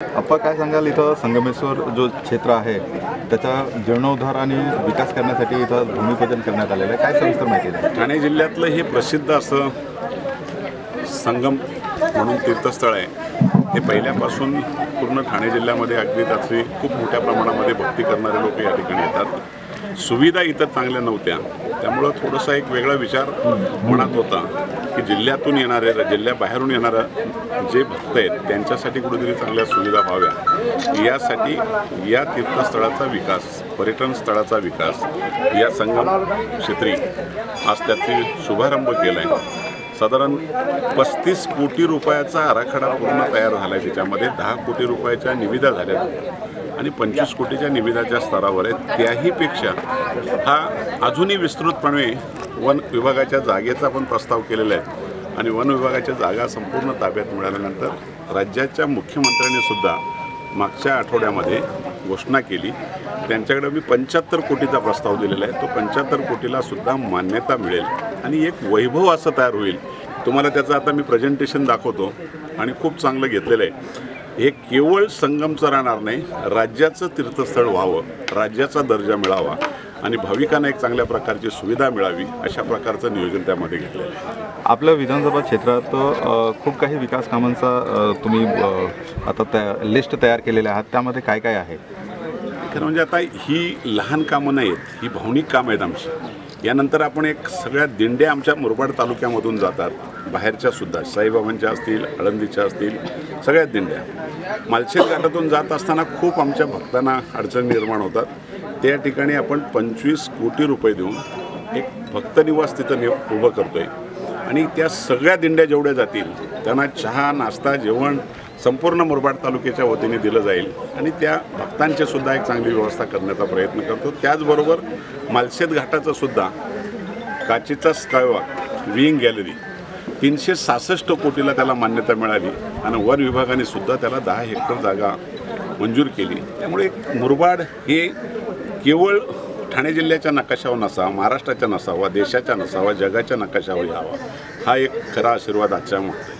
अप्पा काय सांगाल, इथं संगमेश्वर जो क्षेत्र आहे त्याचा जीर्णोद्धार आणि विकास करण्यासाठी इथं भूमिपूजन करण्यात आलेलं आहे, काय सविस्तर माहिती आहे? ठाणे जिल्ह्यातलं हे प्रसिद्ध असं संगम म्हणून तीर्थस्थळ आहे. ते पहिल्यापासून पूर्ण ठाणे जिल्ह्यामध्ये अगदी त्याची खूप मोठ्या प्रमाणामध्ये भक्ती करणारे लोक या ठिकाणी येतात. सुविधा इतर चांगल्या नव्हत्या, त्यामुळं थोडासा एक वेगळा विचार मनात होता की जिल्ह्यातून येणारे जिल्ह्याबाहेरून येणारे जे भक्त आहेत त्यांच्यासाठी कुठेतरी चांगल्या सुविधा व्हाव्या, यासाठी या तीर्थस्थळाचा विकास, पर्यटन स्थळाचा विकास या संगम क्षेत्री आज त्याचा शुभारंभ केला आहे. साधारण 35 कोटी रुपयाचा आराखडा पूर्ण तयार झाला आहे. त्याच्यामध्ये 10 कोटी रुपयाच्या निविदा झाल्या आणि 25 कोटीच्या निविदाच्या स्तरावर आहेत. त्याहीपेक्षा हा अजूनही विस्तृतपणे वन विभागाच्या जागेचा पण प्रस्ताव केलेला आहे आणि वन विभागाच्या जागा संपूर्ण ताब्यात मिळाल्यानंतर राज्याच्या मुख्यमंत्र्यांनी सुद्धा मागच्या आठवड्यामध्ये घोषणा केली. त्यांच्याकडे मी 75 कोटीचा प्रस्ताव दिलेला आहे. तो 75 कोटीला सुद्धा मान्यता मिळेल आणि एक वैभव असं तयार होईल. तुम्हाला त्याचं आता मी प्रेझेंटेशन दाखवतो आणि खूप चांगलं घेतलेलं आहे. हे केवळ संगमचं राहणार नाही, राज्याचं तीर्थस्थळ व्हावं, राज्याचा दर्जा मिळावा आणि भाविकांना एक चांगल्या प्रकारची सुविधा मिळावी, अशा प्रकारचं नियोजन त्यामध्ये घेतलेलं आहे. आपल्या विधानसभा क्षेत्रात खूप काही विकास कामांचा तुम्ही आता लिस्ट तयार केलेल्या आहात, त्यामध्ये काय काय आहे? खरं म्हणजे आता ही लहान कामं नाहीत, ही भावनिक कामं आहेत आमची. यानंतर आपण एक सगळ्या दिंड्या आमच्या मुरबाड तालुक्यामधून जातात, बाहेरच्या सुद्धा, साईबाबांच्या असतील, आळंदीच्या असतील, सगळ्यात दिंड्या. मालशेज घाटातून जात असताना खूप आमच्या भक्तांना अडचणी निर्माण होतात. त्या ठिकाणी आपण 25 कोटी रुपये देऊन एक भक्तनिवास तिथं उभं करतो आहे आणि त्या सगळ्या दिंड्या जेवढ्या जातील त्यांना चहा, नाश्ता, जेवण संपूर्ण मुरबाड तालुक्याच्या वतीने दिलं जाईल आणि त्या भक्तांची सुद्धा एक चांगली व्यवस्था करण्याचा प्रयत्न करतो. त्याचबरोबर मालशेज घाटाचं सुद्धा काचेचा स्कायवॉक, विंग गॅलरी 366 कोटीला त्याला मान्यता मिळाली आणि वन विभागाने सुद्धा त्याला 10 हेक्टर जागा मंजूर केली. त्यामुळे मुरबाड हे केवळ ठाणे जिल्ह्याच्या नकाशावर नसावा, महाराष्ट्राच्या नसावा, देशाच्या नसावा, जगाच्या नकाशावर यावा, हा एक खरा आशीर्वाद आजच्या मागतो.